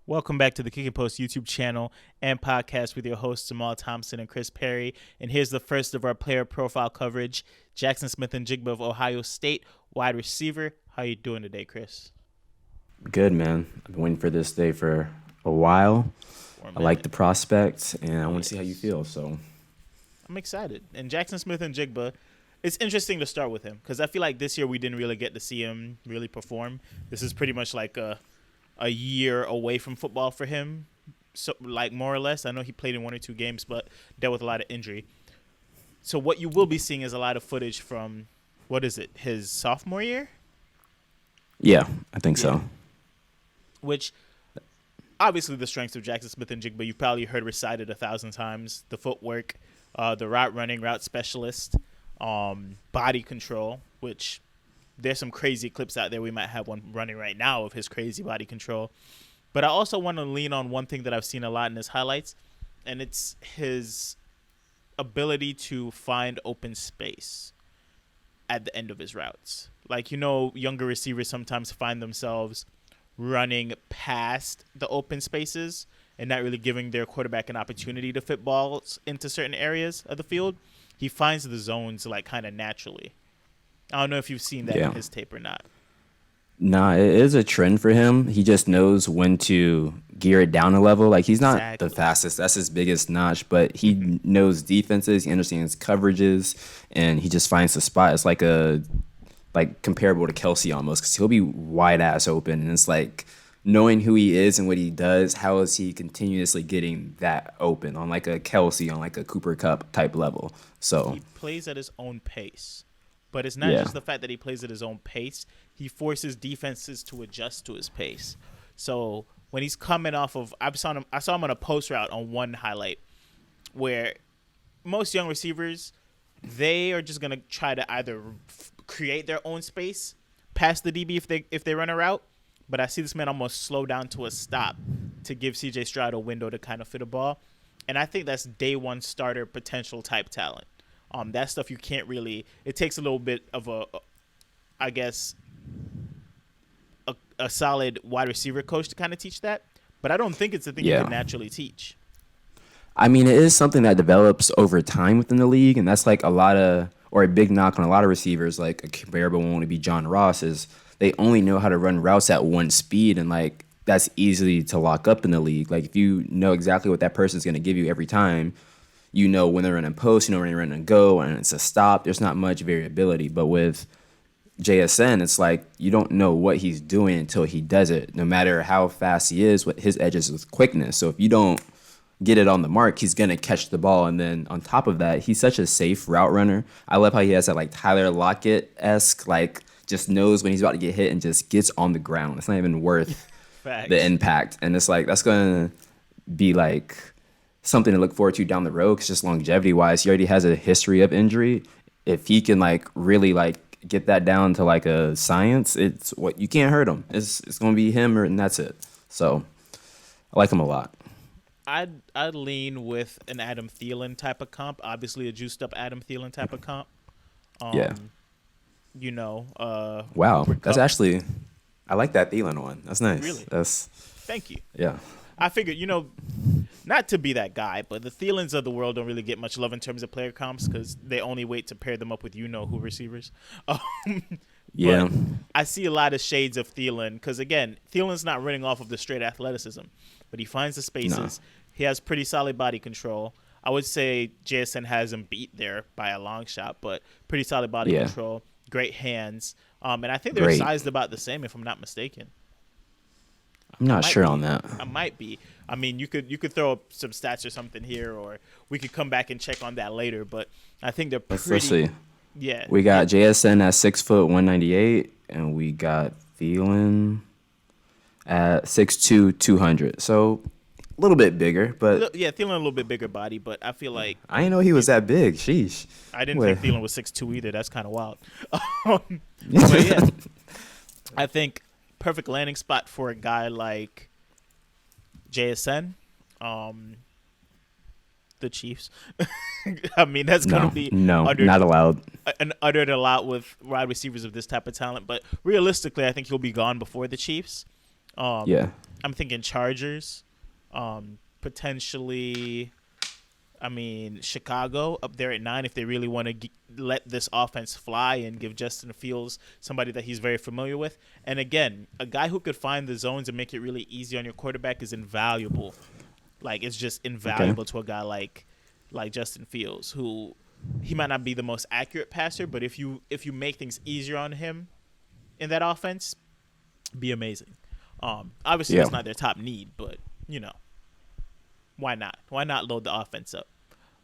Welcome back to the KickNPost YouTube channel and podcast with your hosts Amal Thompson and Chris Perry. And here's the first of our player profile coverage. Jaxon Smith-Njigba of Ohio State, wide receiver. How you doing today, Chris? Good, man. I've been waiting for this day for a while. I like the prospect, and I want to see how you feel. So I'm excited. And Jaxon Smith-Njigba, it's interesting to start with him because I feel like this year we didn't really get to see him really perform. This is pretty much like a year away from football for him, so like more or less. I know he played in one or two games, but dealt with a lot of injury. So what you will be seeing is a lot of footage from, what is it, his sophomore year? yeah, I think so. Which, obviously the strengths of Jaxon Smith-Njigba, you've probably heard recited 1,000 times. The footwork, the route running, route specialist, body control, which there's some crazy clips out there. We might have one running right now of his crazy body control. But I also want to lean on one thing that I've seen a lot in his highlights, and it's his ability to find open space at the end of his routes. Like, you know, younger receivers sometimes find themselves running past the open spaces and not really giving their quarterback an opportunity to fit balls into certain areas of the field. He finds the zones like kind of naturally. I don't know if you've seen that in his tape or not. Nah, it is a trend for him. He just knows when to gear it down a level. Like, he's not the fastest. That's his biggest notch, but he knows defenses, he understands coverages, and he just finds the spot. It's like comparable to Kelsey almost, because he'll be wide ass open, and it's like knowing who he is and what he does, how is he continuously getting that open on like a Kelsey, on like a Cooper Cup type level. So he plays at his own pace. But it's not just the fact that he plays at his own pace. He forces defenses to adjust to his pace. So when he's coming off of, I saw him on a post route on one highlight where most young receivers, they are just gonna try to either create their own space past the DB if they run a route. But I see this man almost slow down to a stop to give CJ Stroud a window to kind of fit a ball, and I think that's day one starter potential type talent. That stuff you can't really. It takes a little bit of I guess, a solid wide receiver coach to kind of teach that. But I don't think it's a thing you can naturally teach. I mean, it is something that develops over time within the league, and that's like a big knock on a lot of receivers. Like a comparable one would be John Ross, is they only know how to run routes at one speed, and like that's easily to lock up in the league. Like if you know exactly what that person's going to give you every time. You know when they're running post, you know when they're running go, and it's a stop. There's not much variability. But with JSN, it's like you don't know what he's doing until he does it, no matter how fast he is. What his edge is with quickness. So if you don't get it on the mark, he's going to catch the ball. And then on top of that, he's such a safe route runner. I love how he has that like Tyler Lockett-esque, like just knows when he's about to get hit and just gets on the ground. It's not even worth the impact. And it's like that's going to be like something to look forward to down the road, because just longevity wise, he already has a history of injury. If he can like really like get that down to like a science, it's what you can't hurt him. It's going to be him, and that's it. So I like him a lot. I'd lean with an Adam Thielen type of comp, obviously a juiced up Adam Thielen type of comp. You know, wow, that's actually, I like that Thielen one. That's nice. Really? Thank you. Yeah. I figured, you know, not to be that guy, but the Thielens of the world don't really get much love in terms of player comps because they only wait to pair them up with you-know-who receivers. Yeah. I see a lot of shades of Thielen because, again, Thielen's not running off of the straight athleticism, but he finds the spaces. No. He has pretty solid body control. I would say JSN has him beat there by a long shot, but pretty solid body control, great hands. And I think they're sized about the same, if I'm not mistaken. I'm not sure on that. I might be. I mean, you could throw up some stats or something here, or we could come back and check on that later. But I think they're pretty. Let's see. Yeah. We got JSN at 6', 198, and we got Thielen at 6'2", 200. So a little bit bigger, but yeah, Thielen a little bit bigger body, but I feel like I didn't know he was that big. Sheesh. I didn't think Thielen was 6'2" either. That's kind of wild. But yeah, I think perfect landing spot for a guy like JSN, the Chiefs. I mean, that's going to be not allowed. Uttered a lot with wide receivers of this type of talent. But realistically, I think he'll be gone before the Chiefs. Yeah. I'm thinking Chargers, potentially. I mean, Chicago up there at 9 if they really want to let this offense fly and give Justin Fields somebody that he's very familiar with. And again, a guy who could find the zones and make it really easy on your quarterback is invaluable. Like, it's just Okay. invaluable to a guy like Justin Fields, who he might not be the most accurate passer, but if you make things easier on him in that offense, be amazing. Obviously, Yeah. that's not their top need, but why not? Why not load the offense up?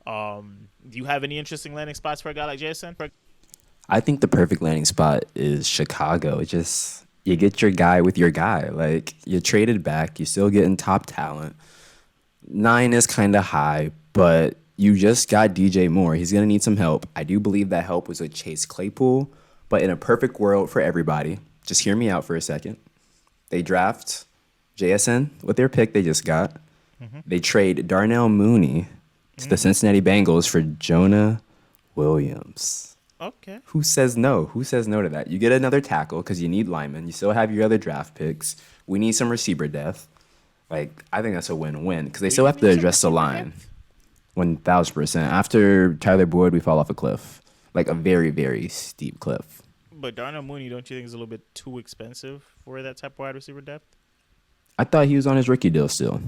Do you have any interesting landing spots for a guy like Jason? I think the perfect landing spot is Chicago. It just you get your guy with your guy. Like you traded back, you still getting top talent. 9 is kind of high, but you just got DJ Moore. He's gonna need some help. I do believe that help was with Chase Claypool, but in a perfect world for everybody, just hear me out for a second. They draft JSN with their pick they just got. They trade Darnell Mooney to the Cincinnati Bengals for Jonah Williams. Okay. Who says no? Who says no to that? You get another tackle because you need linemen. You still have your other draft picks. We need some receiver depth. Like, I think that's a win-win because they Do still you have to need some address the receiver line. depth? 1,000%. After Tyler Boyd, we fall off a cliff. Like a very, very steep cliff. But Darnell Mooney, don't you think is a little bit too expensive for that type of wide receiver depth? I thought he was on his rookie deal still.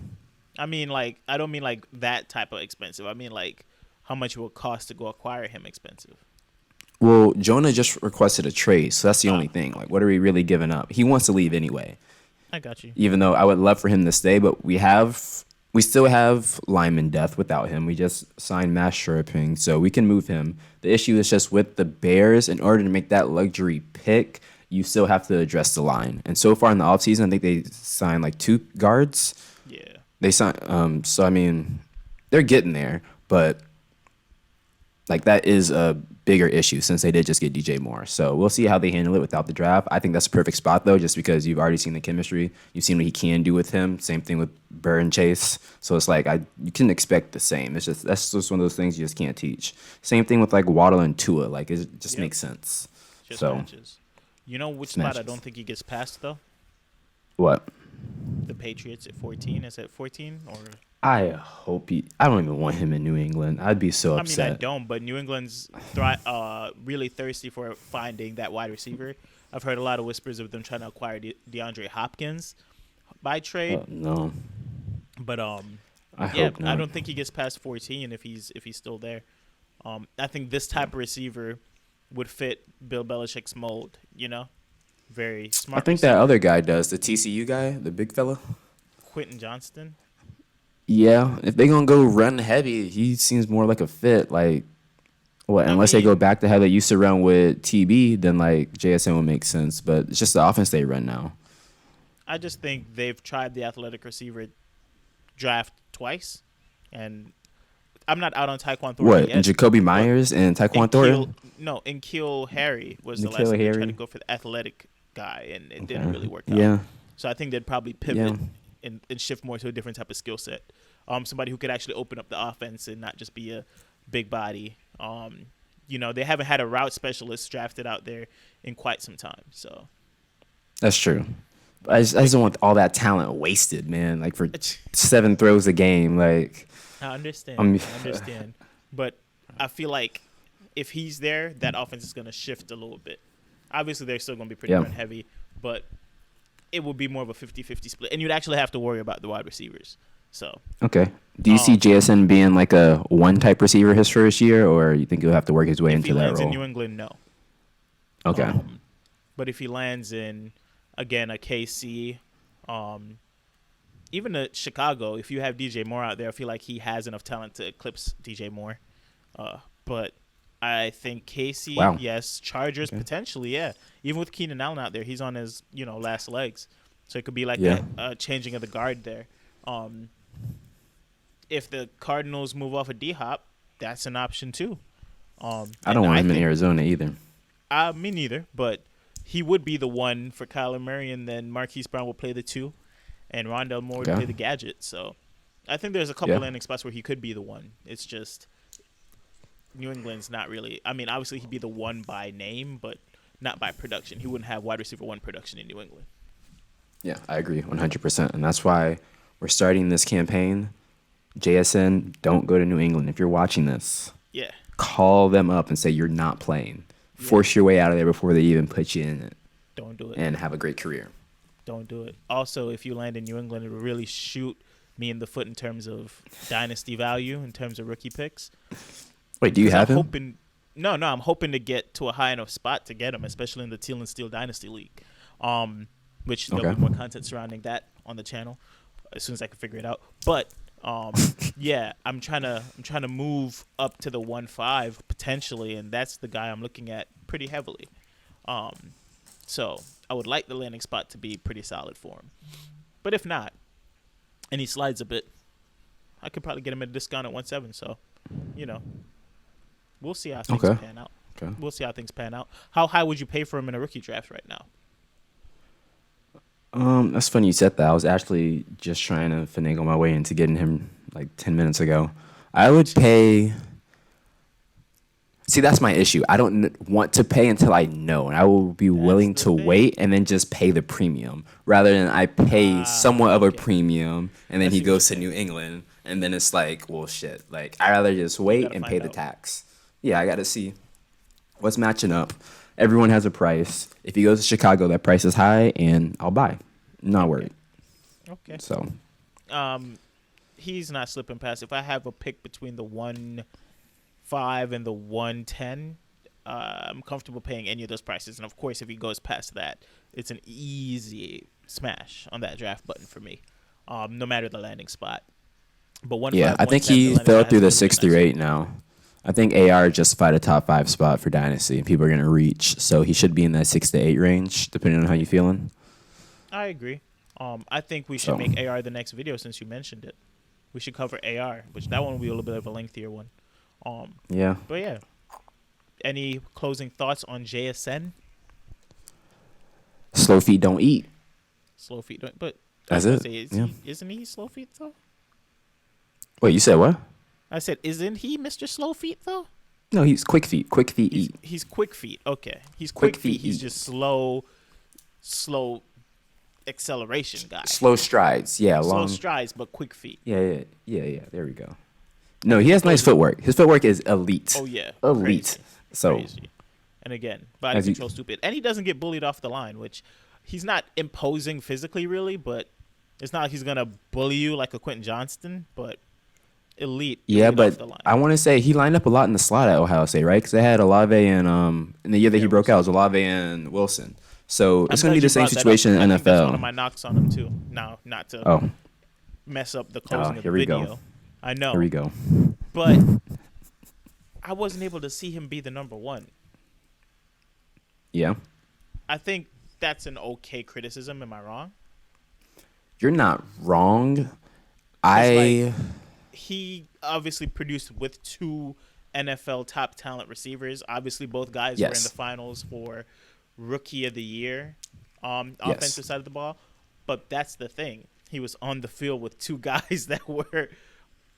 I mean, like, I don't mean like that type of expensive. I mean like how much it will cost to go acquire him expensive. Well, Jonah just requested a trade, so that's the only thing. Like, Okay. what are we really giving up? He wants to leave anyway. I got you. Even though I would love for him to stay, but we still have lineman depth without him. We just signed Matt Sherping, so we can move him. The issue is just with the Bears, in order to make that luxury pick, you still have to address the line. And so far in the offseason, I think they signed like 2 guards. Yeah. They signed, so I mean, they're getting there, but like that is a bigger issue since they did just get DJ Moore. So we'll see how they handle it without the draft. I think that's a perfect spot though, just because you've already seen the chemistry. You've seen what he can do with him. Same thing with Burr and Chase. So it's like you can expect the same. That's just one of those things you just can't teach. Same thing with like Waddle and Tua. Like it just makes sense. Just So matches. You know which spot I Snatches. don't think he gets past though? what? The Patriots at 14. Is it 14 or? I hope I don't even want him in New England. I'd be so I mean, upset. I don't, but New England's really thirsty for finding that wide receiver. I've heard a lot of whispers of them trying to acquire DeAndre Hopkins by trade, No, but I yeah, hope not. I don't think he gets past 14 if he's still there. I think this type of receiver would fit Bill Belichick's mold. Very I smart. think that other guy does, the TCU guy, the big fella. Quentin Johnston. Yeah, if they gonna go run heavy, he seems more like a fit. Like, what? Unless they go mean- back to how they used to run with TB, then like JSN would make sense. But it's just the offense they run now. I just think they've tried the athletic receiver draft twice, and I'm not out on Taekwon Thornton What? yet. And Jacoby Myers and Taekwon Thornton? And Keel Harry was the N'Keal last time they tried Harry? to go for the athletic guy, and it didn't really work out. Yeah, So I think they'd probably pivot Yeah. and shift more to a different type of skill set. Somebody who could actually open up the offense and not just be a big body. They haven't had a route specialist drafted out there in quite some time. So that's true. I just don't want all that talent wasted, man. Like for 7 throws a game, like. I understand. I'm- I understand. But I feel like if he's there, that offense is going to shift a little bit. Obviously, they're still going to be pretty Yeah. run heavy, but it will be more of a 50-50 split. And you'd actually have to worry about the wide receivers. So Okay. Do you see JSN being like a 1 type receiver his first year, or you think he'll have to work his way if into he that lands in role? New England, no. Okay. But if he lands in, again, a KC, even a Chicago, if you have DJ Moore out there, I feel like he has enough talent to eclipse DJ Moore. But I think KC, Wow. yes. Chargers, potentially, yeah. Even with Keenan Allen out there, he's on his last legs. So it could be like Yeah. a changing of the guard there. If the Cardinals move off of D-Hop, that's an option too. I don't want him in Arizona either. Me neither, but he would be the one for Kyler Murray, and then Marquise Brown will play the 2, and Rondell Moore would Okay. play the gadget. So I think there's a couple Yeah. landing spots where he could be the one. It's just New England's not really. I mean, obviously he'd be the one by name, but not by production. He wouldn't have wide receiver 1 production in New England. Yeah, I agree 100%. And that's why we're starting this campaign. JSN, don't go to New England. If you're watching this, Yeah, call them up and say you're not playing. yeah. Force your way out of there before they even put you in it Don't do it. and have a great career. Don't do it. Also, if you land in New England, it will really shoot me in the foot in terms of dynasty value, in terms of rookie picks. Wait, do you 'Cause have I'm him? hoping. No, I'm hoping to get to a high enough spot to get him, especially in the Teal and Steel Dynasty League. Which there'll Okay. be more content surrounding that on the channel as soon as I can figure it out. But yeah, I'm trying to move up to the 1.5 potentially, and that's the guy I'm looking at pretty heavily. So I would like the landing spot to be pretty solid for him. But if not, and he slides a bit, I could probably get him at a discount at 1.7. So, you know, we'll see how things Okay. pan out. Okay. We'll see how things pan out. How high would you pay for him in a rookie draft right now? That's funny you said that. I was actually just trying to finagle my way into getting him like 10 minutes ago. I would pay. See, that's my issue. I don't want to pay until I know, and I will be willing the to thing. wait and then just pay the premium rather than I pay somewhat of a okay. premium and I then he see what goes to you're New England and then it's like, well, shit. Like I rather just wait gotta and find pay the out. tax. Yeah, I got to see what's matching up. Everyone has a price. If he goes to Chicago, that price is high, and I'll buy. Not worried. Okay. So He's not slipping past. If I have a pick between the 1.5 and the 1.10, I'm comfortable paying any of those prices. And of course, if he goes past that, it's an easy smash on that draft button for me, no matter the landing spot. But 1.5, yeah, I think 1.10, the he landing fell spot through the has to 6 be through nice. 8 now. I think AR justified a top 5 spot for Dynasty, and people are going to reach. So he should be in that 6 to 8 range, depending on how you're feeling. I agree. I think we should So. make AR the next video since you mentioned it. We should cover AR, which that one will be a little bit of a lengthier one. Yeah. But yeah, any closing thoughts on JSN? Slow feet don't eat. Slow feet, but That's I was it. gonna say, Yeah. isn't he slow feet though? Wait, you said what? I said, isn't he Mr. Slow Feet though? No, he's quick feet. Quick feet eat. He's quick feet. Okay, he's Quick quick feet. feet He's eat. just slow acceleration guy. Slow strides. Yeah, Slow long. strides, but quick feet. Yeah. There we go. No, he has nice footwork. His footwork is elite. Oh yeah, Elite. crazy. So, Crazy. And again, body As you- control stupid, and he doesn't get bullied off the line, which he's not imposing physically really, but it's not like he's gonna bully you like a Quentin Johnston, but elite. yeah, elite off but the line. I want to say he lined up a lot in the slot at Ohio State, right? Because they had Olave and in the year that he broke out, it was Olave and Wilson. So it's I'm going to be glad the you same brought that up, situation in 'cause I think that's one of NFL. my knocks on him too. Now, not to Oh, mess up the closing of the here we go. video. I know, here we go. but I wasn't able to see him be the number one. Yeah. I think that's an okay criticism. Am I wrong? You're not wrong. I He obviously produced with two NFL top talent receivers. Obviously, both guys were in Yes. the finals for Rookie of the Year, offensive side of the ball. But that's the thing. He was on the field with two guys that were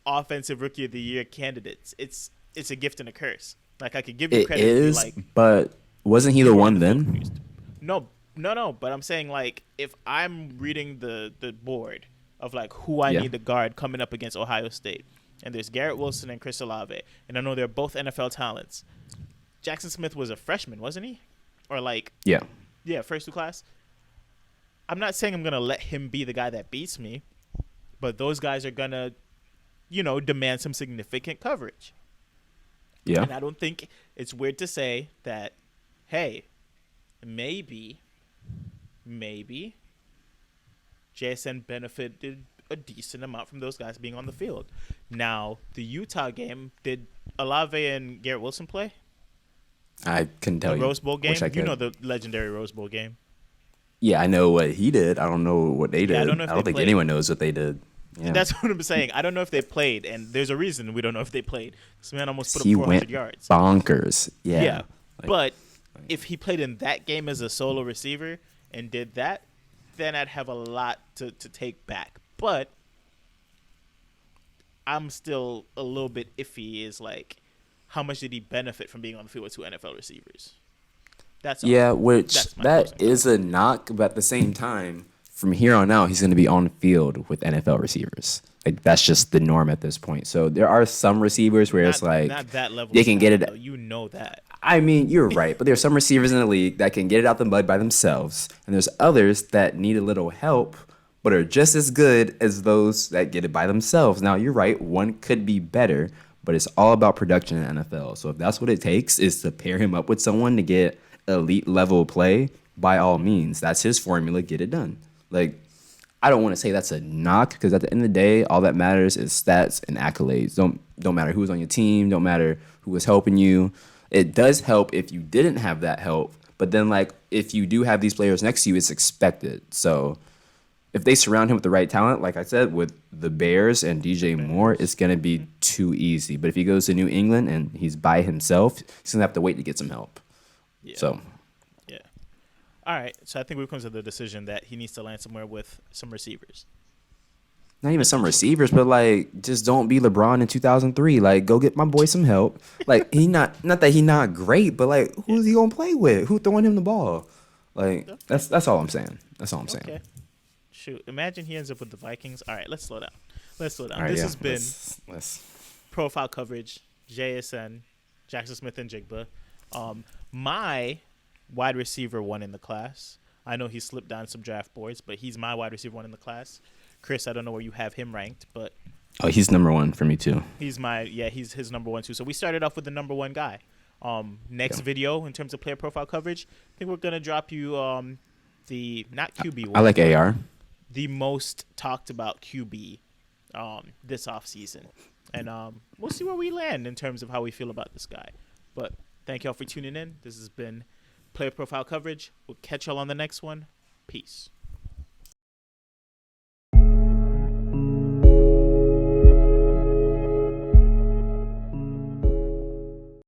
offensive Rookie of the Year candidates. It's a gift and a curse. Like I could give you it credit. If you, is, like, but wasn't he you the were one on the field then? produced. No. But I'm saying like if I'm reading the board of like who I Yeah. need to guard coming up against Ohio State, and there's Garrett Wilson and Chris Olave, and I know they're both NFL talents. Jaxon Smith was a freshman, wasn't he? Or like Yeah. first two class. I'm not saying I'm gonna let him be the guy that beats me, but those guys are gonna, demand some significant coverage. Yeah. And I don't think it's weird to say that, hey, maybe JSN benefited a decent amount from those guys being on the field. Now, the Utah game, did Olave and Garrett Wilson play? I couldn't tell The you. Rose Bowl game? Wish I You could. know the legendary Rose Bowl game. Yeah, I know what he did. I don't know what they did. I don't know if they think played. anyone knows what they did. Yeah. That's what I'm saying. I don't know if they played, and there's a reason we don't know if they played. This man almost put up he 400 went yards. bonkers. Yeah. Yeah. Like, But if he played in that game as a solo receiver and did that, then I'd have a lot to take back. But I'm still a little bit iffy is like, how much did he benefit from being on the field with two NFL receivers? That's all. yeah, which That's my that closing is a knock, but at the same time, from here on out, he's going to be on field with NFL receivers. Like that's just the norm at this point. So there are some receivers where it's like not that level. they can get it. Though. You know that. I mean, you're right, but there's some receivers in the league that can get it out the mud by themselves, and there's others that need a little help, but are just as good as those that get it by themselves. Now, you're right, one could be better, but it's all about production in the NFL. So if that's what it takes is to pair him up with someone to get elite level play, by all means, that's his formula. Get it done. Like, I don't want to say that's a knock because at the end of the day, all that matters is stats and accolades. Don't matter who's on your team. Don't matter who was helping you. It does help if you didn't have that help, but then like if you do have these players next to you, it's expected. So if they surround him with the right talent, like I said, with the Bears and DJ Moore, it's gonna be too easy. But if he goes to New England and he's by himself, he's gonna have to wait to get some help. Yeah. So. Yeah. All right. So I think we've come to the decision that he needs to land somewhere with some receivers. Not even some receivers, but like just don't be LeBron in 2003. Like go get my boy some help. Like he not that he not great, but like who's he gonna play with? Who throwing him the ball? Like that's all I'm saying. That's all I'm saying. Okay. Shoot, imagine he ends up with the Vikings. All right, let's slow down. Right, This has been let's profile coverage. JSN, Jaxon Smith-Njigba. My wide receiver one in the class. I know he slipped down some draft boards, but he's my wide receiver one in the class. Chris, I don't know where you have him ranked, but he's number one for me too. he's his number one too. So we started off with the number one guy. Next video in terms of player profile coverage, I think we're gonna drop you the not QB one. I like AR. The most talked about QB this offseason. And we'll see where we land in terms of how we feel about this guy. But thank y'all for tuning in. This has been player profile coverage. We'll catch y'all on the next one. Peace.